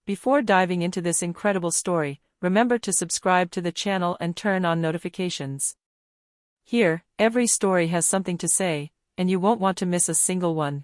Before diving into this incredible story, remember to subscribe to the channel and turn on notifications. Here, every story has something to say, and you won't want to miss a single one.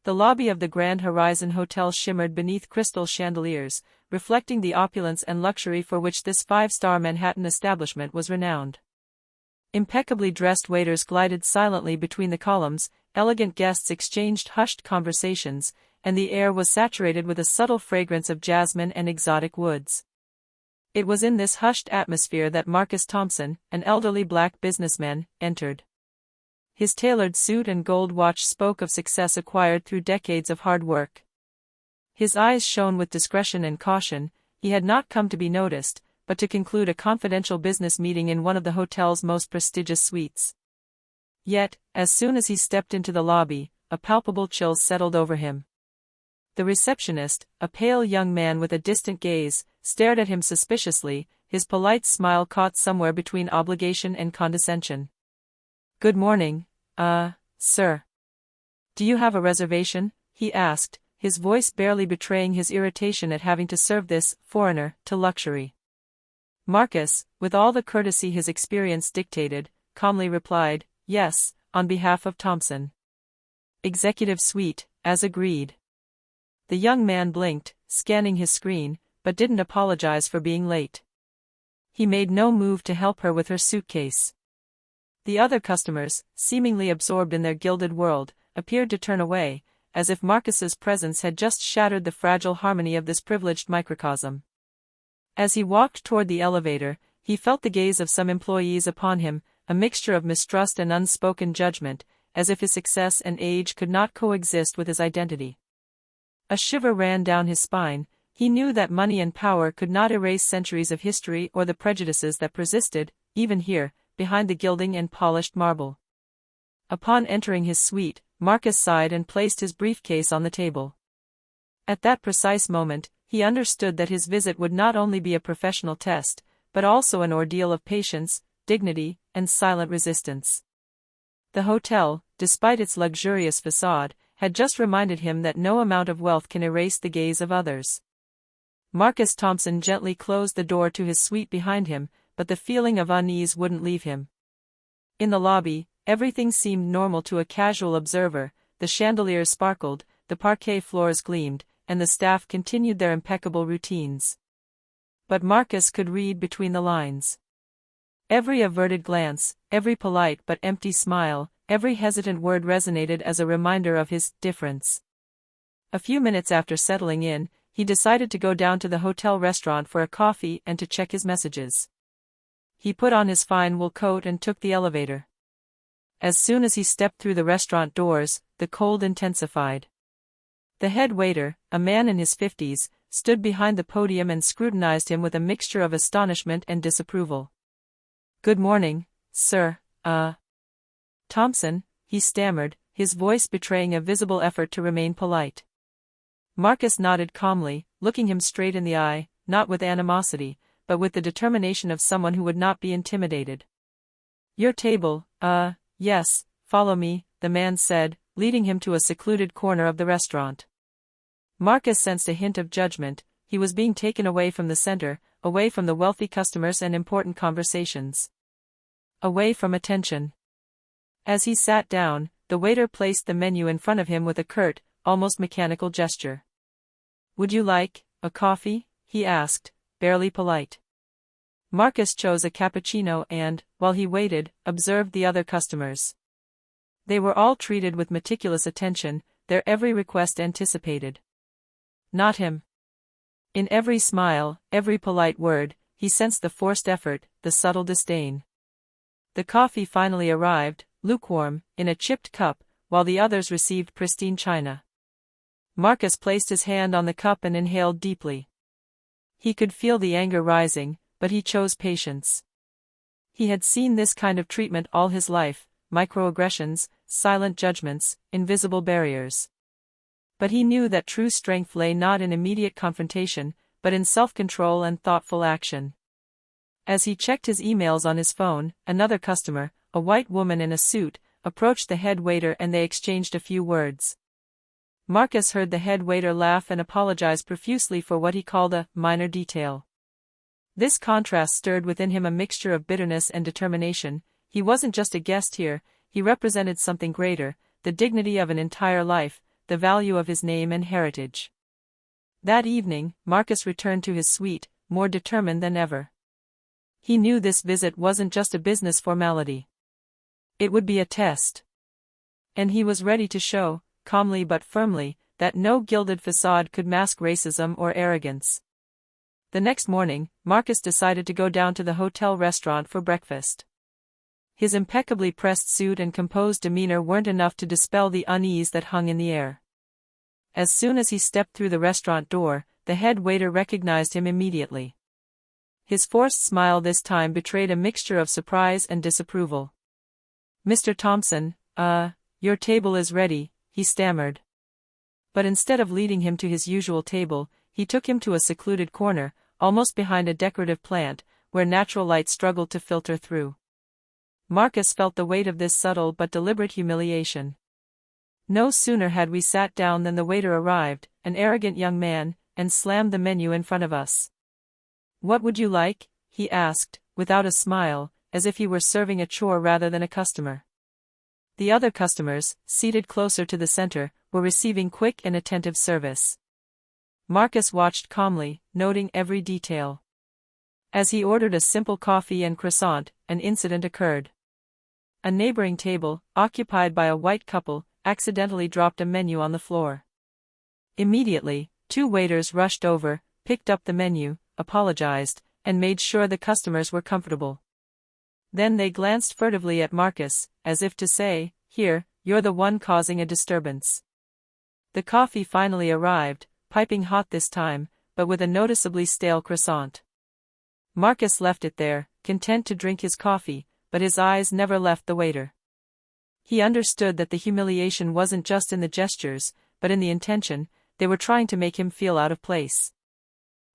The lobby of the Grand Horizon Hotel shimmered beneath crystal chandeliers, reflecting the opulence and luxury for which this five-star Manhattan establishment was renowned. Impeccably dressed waiters glided silently between the columns, elegant guests exchanged hushed conversations, and the air was saturated with a subtle fragrance of jasmine and exotic woods. It was in this hushed atmosphere that Marcus Thompson, an elderly black businessman, entered. His tailored suit and gold watch spoke of success acquired through decades of hard work. His eyes shone with discretion and caution. He had not come to be noticed, but to conclude a confidential business meeting in one of the hotel's most prestigious suites. Yet, as soon as he stepped into the lobby, a palpable chill settled over him. The receptionist, a pale young man with a distant gaze, stared at him suspiciously, his polite smile caught somewhere between obligation and condescension. "Good morning, sir. Do you have a reservation?" he asked, his voice barely betraying his irritation at having to serve this foreigner to luxury. Marcus, with all the courtesy his experience dictated, calmly replied, "Yes, on behalf of Thompson. Executive suite, as agreed." The young man blinked, scanning his screen, but didn't apologize for being late. He made no move to help her with her suitcase. The other customers, seemingly absorbed in their gilded world, appeared to turn away, as if Marcus's presence had just shattered the fragile harmony of this privileged microcosm. As he walked toward the elevator, he felt the gaze of some employees upon him, a mixture of mistrust and unspoken judgment, as if his success and age could not coexist with his identity. A shiver ran down his spine. He knew that money and power could not erase centuries of history or the prejudices that persisted, even here, behind the gilding and polished marble. Upon entering his suite, Marcus sighed and placed his briefcase on the table. At that precise moment, he understood that his visit would not only be a professional test, but also an ordeal of patience, dignity, and silent resistance. The hotel, despite its luxurious facade, had just reminded him that no amount of wealth can erase the gaze of others. Marcus Thompson gently closed the door to his suite behind him, but the feeling of unease wouldn't leave him. In the lobby, everything seemed normal to a casual observer. The chandeliers sparkled, the parquet floors gleamed, and the staff continued their impeccable routines. But Marcus could read between the lines. Every averted glance, every polite but empty smile, every hesitant word resonated as a reminder of his difference. A few minutes after settling in, he decided to go down to the hotel restaurant for a coffee and to check his messages. He put on his fine wool coat and took the elevator. As soon as he stepped through the restaurant doors, the cold intensified. The head waiter, a man in his 50s, stood behind the podium and scrutinized him with a mixture of astonishment and disapproval. "Good morning, sir, Thompson," he stammered, his voice betraying a visible effort to remain polite. Marcus nodded calmly, looking him straight in the eye, not with animosity, but with the determination of someone who would not be intimidated. "Your table, yes, follow me," the man said, leading him to a secluded corner of the restaurant. Marcus sensed a hint of judgment. He was being taken away from the center, away from the wealthy customers and important conversations. Away from attention. As he sat down, the waiter placed the menu in front of him with a curt, almost mechanical gesture. "Would you like a coffee?" he asked, barely polite. Marcus chose a cappuccino and, while he waited, observed the other customers. They were all treated with meticulous attention, their every request anticipated. Not him. In every smile, every polite word, he sensed the forced effort, the subtle disdain. The coffee finally arrived, lukewarm, in a chipped cup, while the others received pristine china. Marcus placed his hand on the cup and inhaled deeply. He could feel the anger rising, but he chose patience. He had seen this kind of treatment all his life, microaggressions, silent judgments, invisible barriers. But he knew that true strength lay not in immediate confrontation, but in self-control and thoughtful action. As he checked his emails on his phone, another customer, a white woman in a suit, approached the head waiter and they exchanged a few words. Marcus heard the head waiter laugh and apologize profusely for what he called a minor detail. This contrast stirred within him a mixture of bitterness and determination. He wasn't just a guest here, he represented something greater, the dignity of an entire life, the value of his name and heritage. That evening, Marcus returned to his suite, more determined than ever. He knew this visit wasn't just a business formality. It would be a test. And he was ready to show, calmly but firmly, that no gilded facade could mask racism or arrogance. The next morning, Marcus decided to go down to the hotel restaurant for breakfast. His impeccably pressed suit and composed demeanor weren't enough to dispel the unease that hung in the air. As soon as he stepped through the restaurant door, the head waiter recognized him immediately. His forced smile this time betrayed a mixture of surprise and disapproval. "Mr. Thompson, your table is ready," he stammered. But instead of leading him to his usual table, he took him to a secluded corner, almost behind a decorative plant, where natural light struggled to filter through. Marcus felt the weight of this subtle but deliberate humiliation. No sooner had we sat down than the waiter arrived, an arrogant young man, and slammed the menu in front of us. "What would you like?" he asked, without a smile, as if he were serving a chore rather than a customer. The other customers, seated closer to the center, were receiving quick and attentive service. Marcus watched calmly, noting every detail. As he ordered a simple coffee and croissant, an incident occurred. A neighboring table, occupied by a white couple, accidentally dropped a menu on the floor. Immediately, two waiters rushed over, picked up the menu, apologized, and made sure the customers were comfortable. Then they glanced furtively at Marcus, as if to say, "Here, you're the one causing a disturbance." The coffee finally arrived, piping hot this time, but with a noticeably stale croissant. Marcus left it there, content to drink his coffee, but his eyes never left the waiter. He understood that the humiliation wasn't just in the gestures, but in the intention. They were trying to make him feel out of place.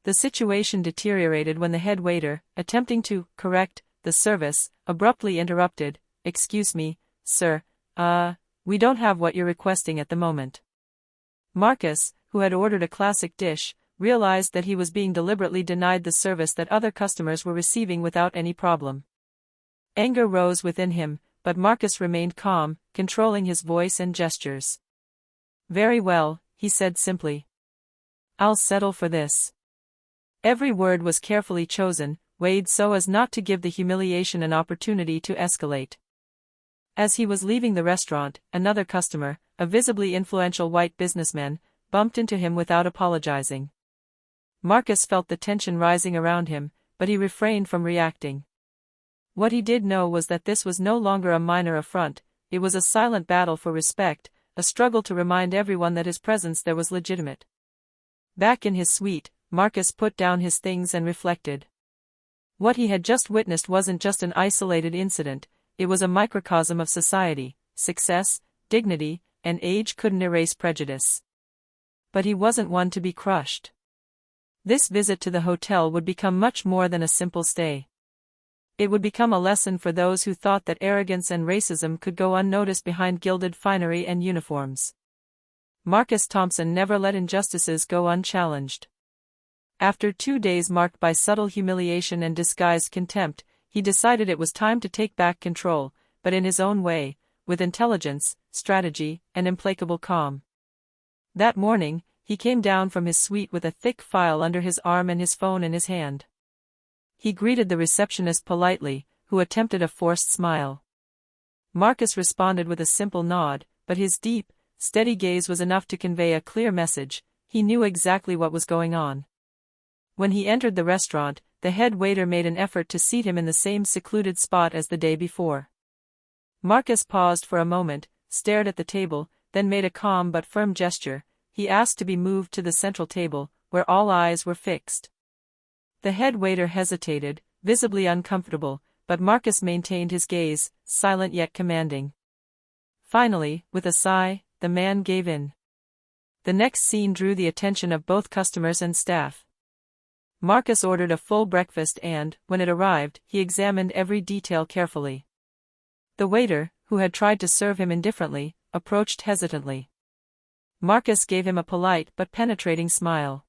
The situation deteriorated when the head waiter, attempting to correct the service, abruptly interrupted, "Excuse me, sir, we don't have what you're requesting at the moment." Marcus, who had ordered a classic dish, realized that he was being deliberately denied the service that other customers were receiving without any problem. Anger rose within him, but Marcus remained calm, controlling his voice and gestures. "Very well," he said simply. "I'll settle for this." Every word was carefully chosen, weighed so as not to give the humiliation an opportunity to escalate. As he was leaving the restaurant, another customer, a visibly influential white businessman, bumped into him without apologizing. Marcus felt the tension rising around him, but he refrained from reacting. What he did know was that this was no longer a minor affront, it was a silent battle for respect, a struggle to remind everyone that his presence there was legitimate. Back in his suite, Marcus put down his things and reflected. What he had just witnessed wasn't just an isolated incident, it was a microcosm of society. Success, dignity, and age couldn't erase prejudice. But he wasn't one to be crushed. This visit to the hotel would become much more than a simple stay. It would become a lesson for those who thought that arrogance and racism could go unnoticed behind gilded finery and uniforms. Marcus Thompson never let injustices go unchallenged. After 2 days marked by subtle humiliation and disguised contempt, he decided it was time to take back control, but in his own way, with intelligence, strategy, and implacable calm. That morning, he came down from his suite with a thick file under his arm and his phone in his hand. He greeted the receptionist politely, who attempted a forced smile. Marcus responded with a simple nod, but his deep, steady gaze was enough to convey a clear message. He knew exactly what was going on. When he entered the restaurant, the head waiter made an effort to seat him in the same secluded spot as the day before. Marcus paused for a moment, stared at the table, then made a calm but firm gesture. He asked to be moved to the central table, where all eyes were fixed. The head waiter hesitated, visibly uncomfortable, but Marcus maintained his gaze, silent yet commanding. Finally, with a sigh, the man gave in. The next scene drew the attention of both customers and staff. Marcus ordered a full breakfast and, when it arrived, he examined every detail carefully. The waiter, who had tried to serve him indifferently, approached hesitantly. Marcus gave him a polite but penetrating smile.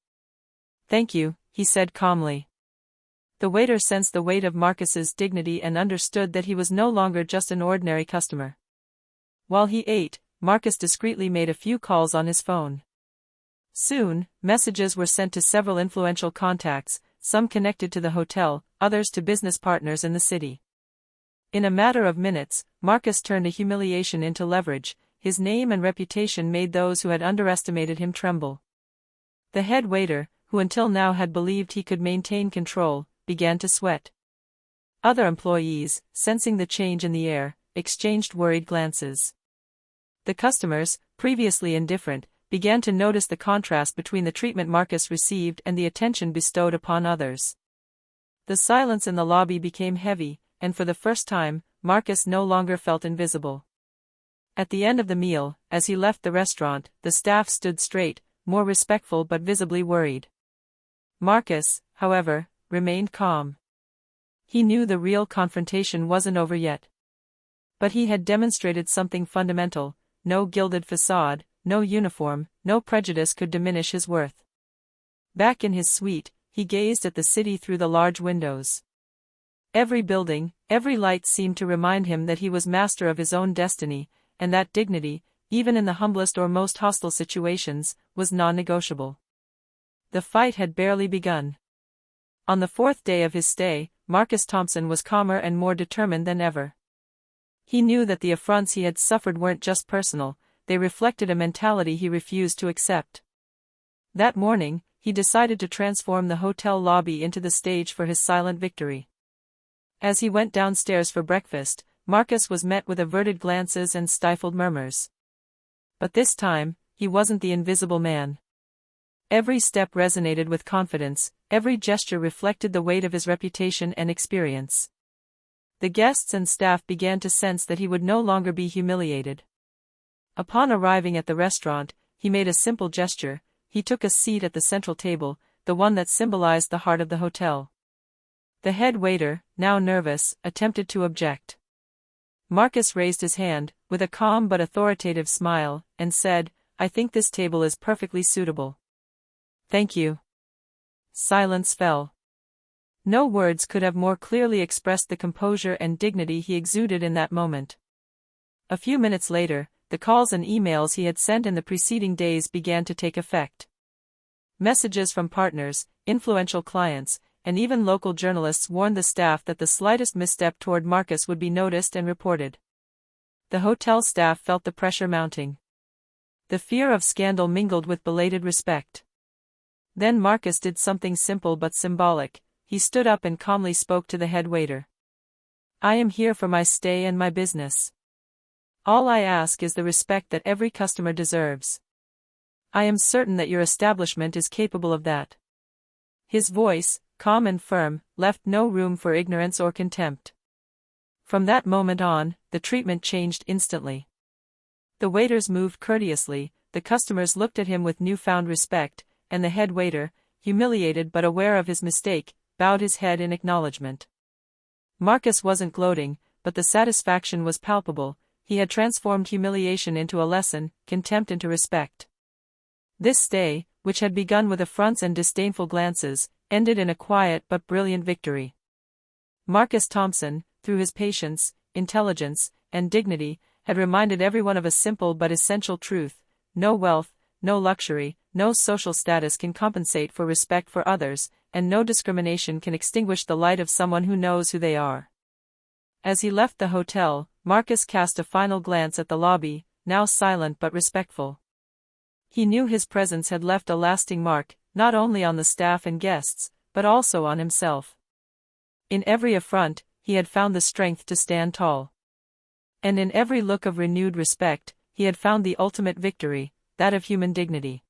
"Thank you," he said calmly. The waiter sensed the weight of Marcus's dignity and understood that he was no longer just an ordinary customer. While he ate, Marcus discreetly made a few calls on his phone. Soon, messages were sent to several influential contacts, some connected to the hotel, others to business partners in the city. In a matter of minutes, Marcus turned a humiliation into leverage. His name and reputation made those who had underestimated him tremble. The head waiter, who until now had believed he could maintain control, began to sweat. Other employees, sensing the change in the air, exchanged worried glances. The customers, previously indifferent, began to notice the contrast between the treatment Marcus received and the attention bestowed upon others. The silence in the lobby became heavy, and for the first time, Marcus no longer felt invisible. At the end of the meal, as he left the restaurant, the staff stood straight, more respectful but visibly worried. Marcus, however, remained calm. He knew the real confrontation wasn't over yet. But he had demonstrated something fundamental: no gilded facade, no uniform, no prejudice could diminish his worth. Back in his suite, he gazed at the city through the large windows. Every building, every light seemed to remind him that he was master of his own destiny, and that dignity, even in the humblest or most hostile situations, was non-negotiable. The fight had barely begun. On the fourth day of his stay, Marcus Thompson was calmer and more determined than ever. He knew that the affronts he had suffered weren't just personal, they reflected a mentality he refused to accept. That morning, he decided to transform the hotel lobby into the stage for his silent victory. As he went downstairs for breakfast, Marcus was met with averted glances and stifled murmurs. But this time, he wasn't the invisible man. Every step resonated with confidence, every gesture reflected the weight of his reputation and experience. The guests and staff began to sense that he would no longer be humiliated. Upon arriving at the restaurant, he made a simple gesture. He took a seat at the central table, the one that symbolized the heart of the hotel. The head waiter, now nervous, attempted to object. Marcus raised his hand, with a calm but authoritative smile, and said, "I think this table is perfectly suitable." "Thank you." Silence fell. No words could have more clearly expressed the composure and dignity he exuded in that moment. A few minutes later, the calls and emails he had sent in the preceding days began to take effect. Messages from partners, influential clients, and even local journalists warned the staff that the slightest misstep toward Marcus would be noticed and reported. The hotel staff felt the pressure mounting. The fear of scandal mingled with belated respect. Then Marcus did something simple but symbolic. He stood up and calmly spoke to the head waiter. "I am here for my stay and my business. All I ask is the respect that every customer deserves. I am certain that your establishment is capable of that." His voice, calm and firm, left no room for ignorance or contempt. From that moment on, the treatment changed instantly. The waiters moved courteously, the customers looked at him with newfound respect, and the head waiter, humiliated but aware of his mistake, bowed his head in acknowledgement. Marcus wasn't gloating, but the satisfaction was palpable. He had transformed humiliation into a lesson, contempt into respect. This stay, which had begun with affronts and disdainful glances, ended in a quiet but brilliant victory. Marcus Thompson, through his patience, intelligence, and dignity, had reminded everyone of a simple but essential truth: no wealth, no luxury, no social status can compensate for respect for others, and no discrimination can extinguish the light of someone who knows who they are. As he left the hotel, Marcus cast a final glance at the lobby, now silent but respectful. He knew his presence had left a lasting mark, not only on the staff and guests, but also on himself. In every affront, he had found the strength to stand tall. And in every look of renewed respect, he had found the ultimate victory, that of human dignity.